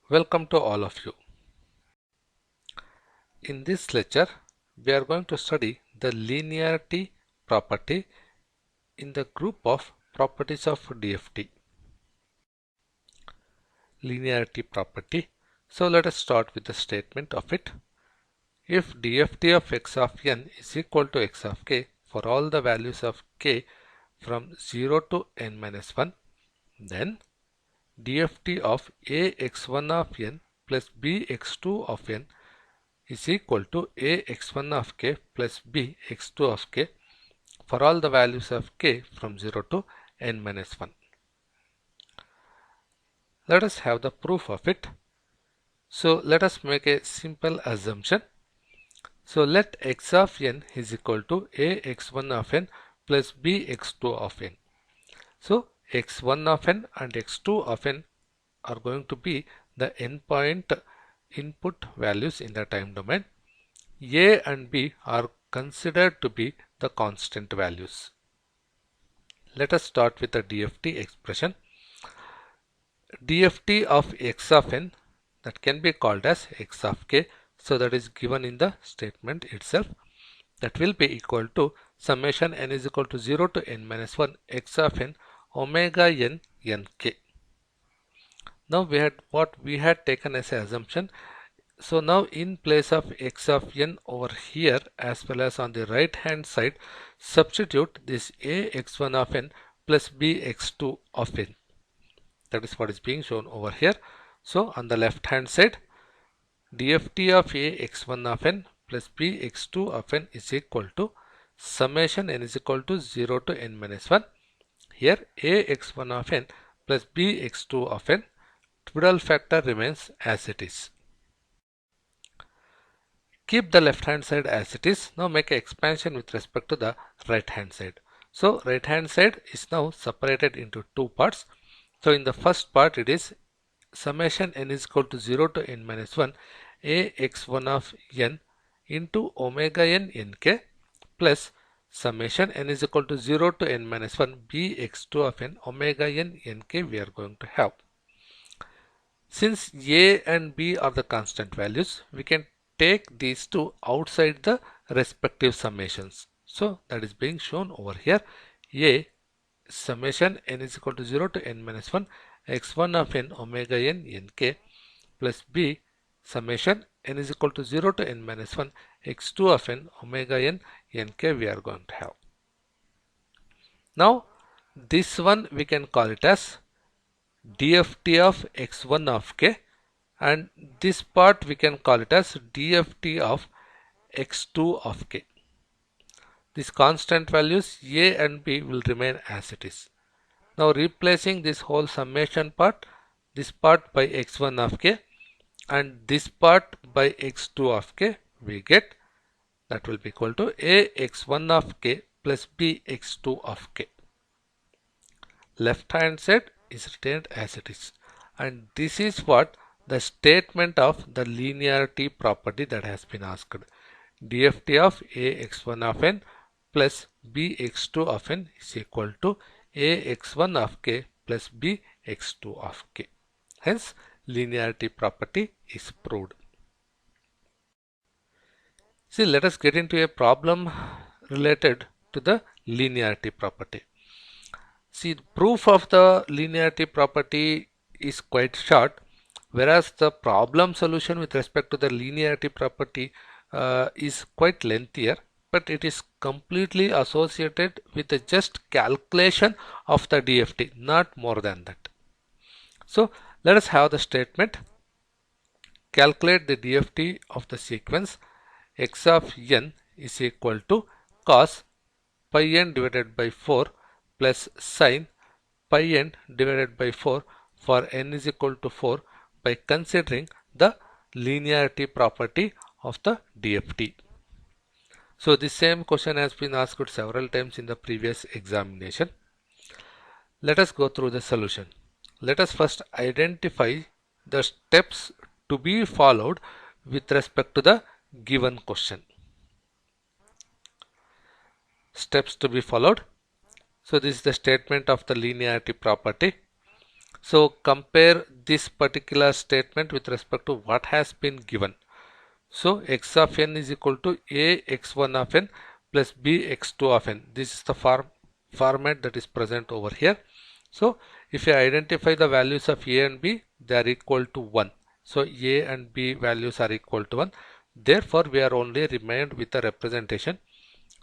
Welcome to all of you. In this lecture, we are going to study the linearity property in the group of properties of DFT. Linearity property. So let us start with the statement of it. If DFT of x of n is equal to x of k for all the values of k from 0 to n minus 1, then DFT of ax1 of n plus bx2 of n is equal to ax1 of k plus bx2 of k for all the values of k from 0 to n minus 1. Let us have the proof of it. So let us make a simple assumption. So let x of n is equal to ax1 of n plus bx2 of n. So x1 of n and x2 of n are going to be the endpoint input values in the time domain. A and b are considered to be the constant values. Let us start with the DFT expression. DFT of x of n, that can be called as x of k, so that is given in the statement itself, that will be equal to summation n is equal to 0 to n minus 1 x of n omega n nk. Now we had taken as an assumption. So now in place of x of n over here, as well as on the right hand side, substitute this ax1 of n plus bx2 of n. That is what is being shown over here. So on the left hand side, DFT of ax1 of n plus bx2 of n is equal to summation n is equal to 0 to n minus 1. Here ax1 of n plus bx2 of n, twiddle factor remains as it is. Keep the left hand side as it is. Now make an expansion with respect to the right hand side. So right hand side is now separated into two parts. So in the first part, it is summation n is equal to 0 to n minus 1 ax1 of n into omega n nk plus summation n is equal to 0 to n minus 1 bx2 of n omega n nk we are going to have. Since a and b are the constant values, we can take these two outside the respective summations. So that is being shown over here. A summation n is equal to 0 to n minus 1 x1 of n omega n nk plus b summation n is equal to 0 to n minus 1 x2 of n omega n nk we are going to have. Now this one we can call it as DFT of x1 of k, and this part we can call it as DFT of x2 of k. These constant values a and b will remain as it is. Now replacing this whole summation part, this part by x1 of k and this part by x2 of k, we get that will be equal to ax1 of k plus bx2 of k. Left hand side is retained as it is, and this is what the statement of the linearity property that has been asked. DFT of ax1 of n plus bx2 of n is equal to ax1 of k plus bx2 of k. Hence linearity property is proved. See, let us get into a problem related to the linearity property. See, the proof of the linearity property is quite short, whereas the problem solution with respect to the linearity property is quite lengthier, but it is completely associated with the just calculation of the DFT, not more than that. So let us have the statement. Calculate the DFT of the sequence x of n is equal to cos pi n divided by 4 plus sin pi n divided by 4 for n is equal to 4 by considering the linearity property of the DFT. So the same question has been asked several times in the previous examination. Let us go through the solution. Let us first identify the steps to be followed with respect to the given question. Steps to be followed. So this is the statement of the linearity property. So compare this particular statement with respect to what has been given. So x of n is equal to a x1 of n plus b x2 of n. This is the format that is present over here. So if you identify the values of a and b, they are equal to 1. So a and b values are equal to 1. Therefore we are only remained with the representation.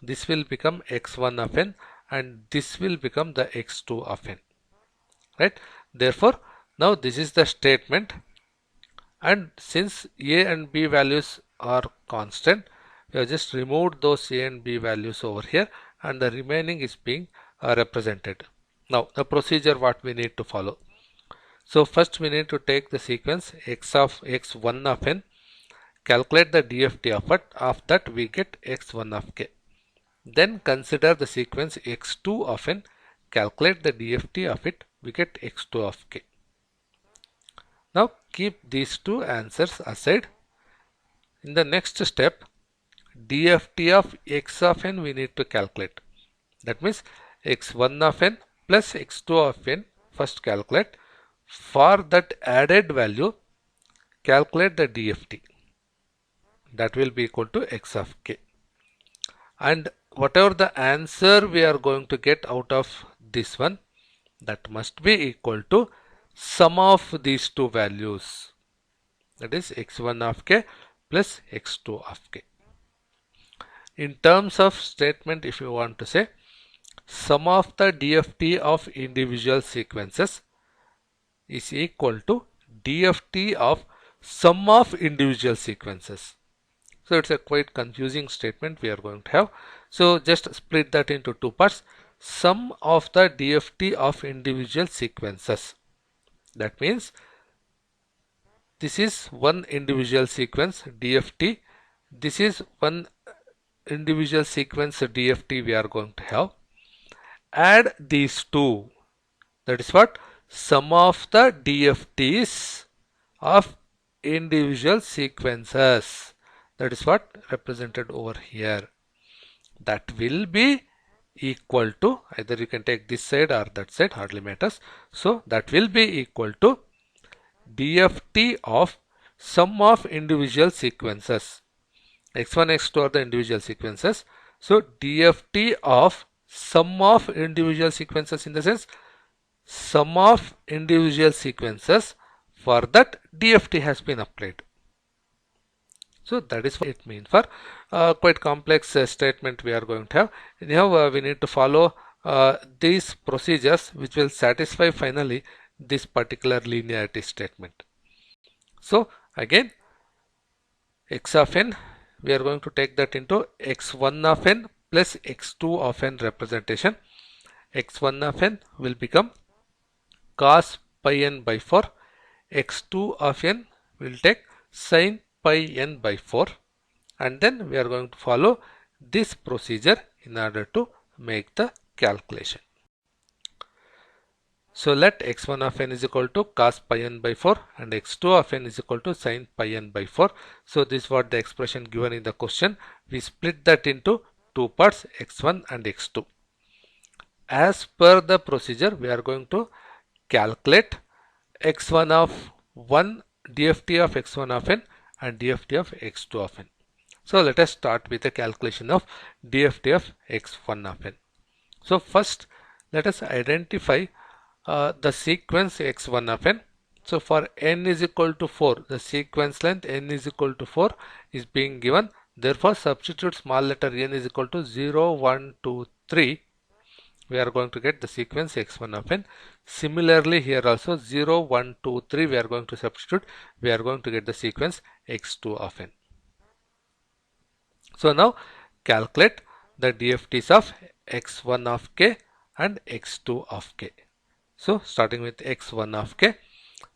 This will become x1 of n and this will become the x2 of n, right? Therefore now this is the statement, and since a and b values are constant, we have just removed those a and b values over here, and the remaining is being represented. Now the procedure what we need to follow. So first we need to take the sequence x of x1 of n, calculate the DFT of it. Of that we get x1 of k. Then consider the sequence x2 of n, calculate the DFT of it, we get x2 of k. Now keep these two answers aside. In the next step, DFT of x of n we need to calculate. That means x1 of n plus x2 of n first calculate. For that added value, calculate the DFT. That will be equal to x of k. And whatever the answer we are going to get out of this one, that must be equal to sum of these two values, that is x1 of k plus x2 of k. In terms of statement, if you want to say, sum of the DFT of individual sequences is equal to DFT of sum of individual sequences. So it's a quite confusing statement we are going to have. So just split that into two parts. Sum of the DFT of individual sequences. That means this is one individual sequence DFT. This is one individual sequence DFT we are going to have. Add these two. That is what? Sum of the DFTs of individual sequences. That is what represented over here. That will be equal to, either you can take this side or that side, hardly matters. So that will be equal to DFT of sum of individual sequences. x1, x2 are the individual sequences. So DFT of sum of individual sequences, in the sense sum of individual sequences, for that DFT has been applied. So that is what it means. For quite complex statement we are going to have. Anyhow, we need to follow these procedures which will satisfy finally this particular linearity statement. So again, x of n, we are going to take that into x1 of n plus x2 of n representation. x1 of n will become cos pi n by 4. x2 of n will take sin pi n by 4, and then we are going to follow this procedure in order to make the calculation. So let x1 of n is equal to cos pi n by 4 and x2 of n is equal to sin pi n by 4. So this is what the expression given in the question. We split that into two parts, x1 and x2. As per the procedure, we are going to calculate x1 of 1, DFT of x1 of n and DFT of x2 of n. So let us start with the calculation of DFT of x1 of n. So first let us identify the sequence x1 of n. So for n is equal to 4, the sequence length n is equal to 4 is being given. Therefore substitute small letter n is equal to 0, 1, 2, 3. We are going to get the sequence x1 of n. Similarly here also 0, 1, 2, 3 we are going to substitute. We are going to get the sequence x2 of n. So now calculate the DFTs of x1 of k and x2 of k. So starting with x1 of k.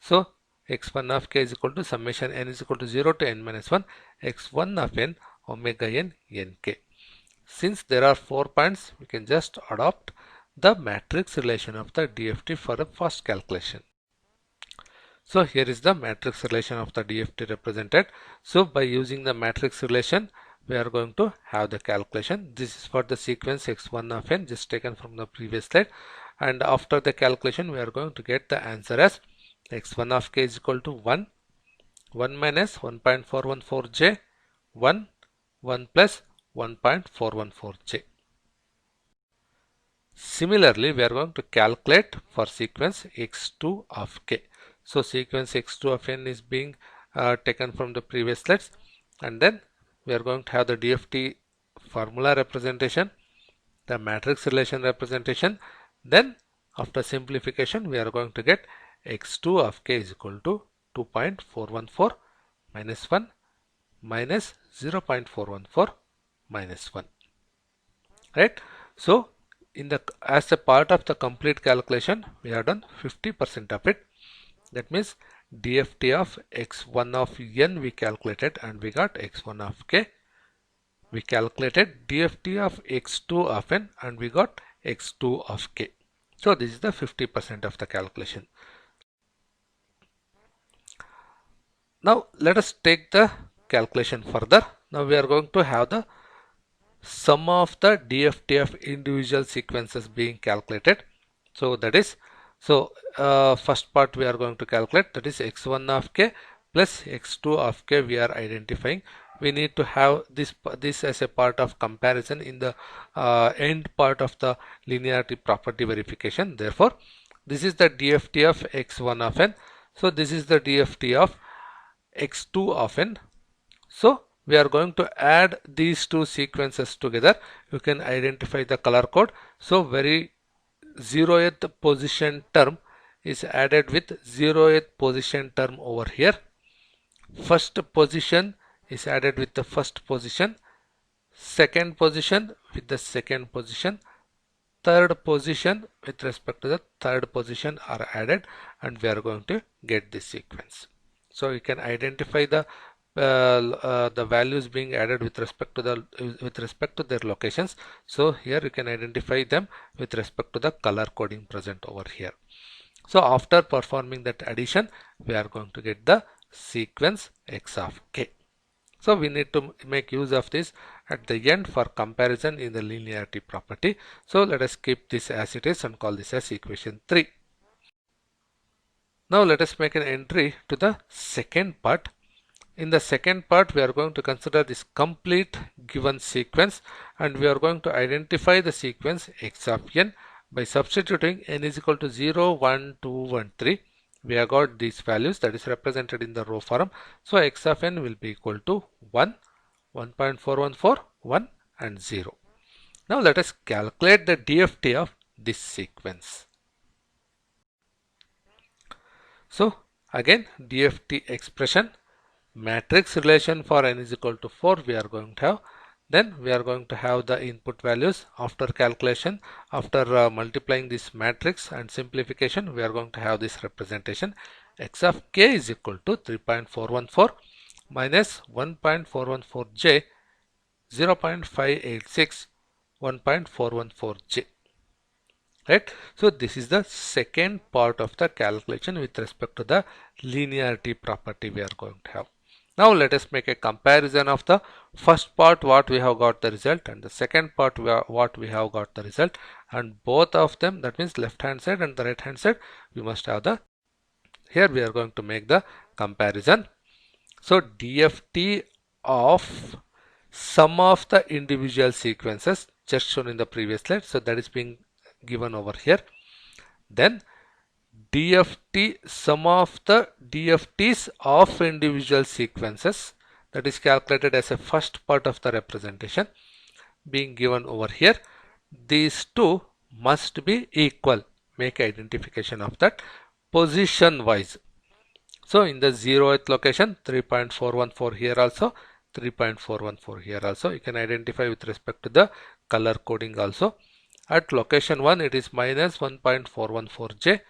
So x1 of k is equal to summation n is equal to 0 to n minus 1 x1 of n omega n nk. Since there are 4 points, we can just adopt the matrix relation of the DFT for a fast calculation. So here is the matrix relation of the DFT represented. So by using the matrix relation, we are going to have the calculation. This is for the sequence x1 of n, just taken from the previous slide. and after the calculation we are going to get the answer as x1 of k is equal to 1, 1 minus 1.414j, 1, 1 plus 1.414j. Similarly, we are going to calculate for sequence x2 of k. So sequence x2 of n is being taken from the previous slides, and then we are going to have the DFT formula representation, the matrix relation representation. Then after simplification we are going to get x2 of k is equal to 2.414 minus 1 minus 0.414 minus 1, right? So as a part of the complete calculation we have done 50% of it. That means DFT of x1 of n we calculated and we got x1 of k. We calculated DFT of x2 of n and we got x2 of k. So this is the 50% of the calculation. Now let us take the calculation further. Now we are going to have the sum of the DFT of individual sequences being calculated. So that is, first part we are going to calculate, that is x1 of k plus x2 of k we are identifying. We need to have this as a part of comparison in the end part of the linearity property verification. Therefore this is the DFT of x1 of n. So this is the DFT of x2 of n. So we are going to add these two sequences together. You can identify the color code. So very 0th position term is added with 0th position term over here. First position is added with the first position, second position with the second position, third position with respect to the third position are added, and we are going to get this sequence. So you can identify the values being added with respect to their locations. So here you can identify them with respect to the color coding present over here. So after performing that addition we are going to get the sequence x of k. So we need to make use of this at the end for comparison in the linearity property. So let us keep this as it is and call this as equation 3. Now let us make an entry to the second part. In the second part we are going to consider this complete given sequence, and we are going to identify the sequence x of n by substituting n is equal to 0, 1, 2, 1, 3. We have got these values that is represented in the row form. So x of n will be equal to 1, 1.414, 1 and 0. Now let us calculate the DFT of this sequence. So again DFT expression, matrix relation for n is equal to 4 we are going to have. Then we are going to have the input values after calculation. After multiplying this matrix and simplification we are going to have this representation. X of k is equal to 3.414 minus 1.414j, 0.586, 1.414j. Right. So this is the second part of the calculation with respect to the linearity property we are going to have. Now let us make a comparison of the first part what we have got the result and the second part what we have got the result, and both of them, that means left hand side and the right hand side, we must have the, here we are going to make the comparison. So DFT of sum of the individual sequences just shown in the previous slide, so that is being given over here. Then DFT sum of the DFTs of individual sequences, that is calculated as a first part of the representation being given over here. These two must be equal. Make identification of that position wise. So in the 0th location 3.414 here also, 3.414 here also. You can identify with respect to the color coding also. At location 1 it is minus 1.414j.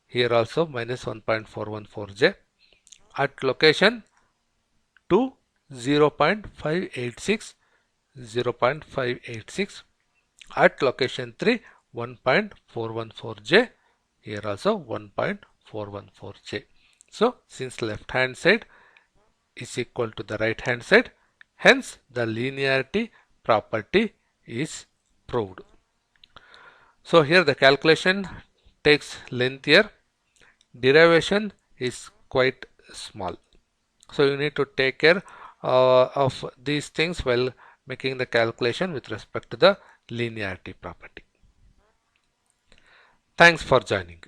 Here also minus 1.414j. At location 2 0.586, 0.586. At location 3 1.414j. Here also 1.414j. So since left hand side is equal to the right hand side, hence the linearity property is proved. So here the calculation takes lengthier, derivation is quite small. So you need to take care of these things while making the calculation with respect to the linearity property. Thanks for joining.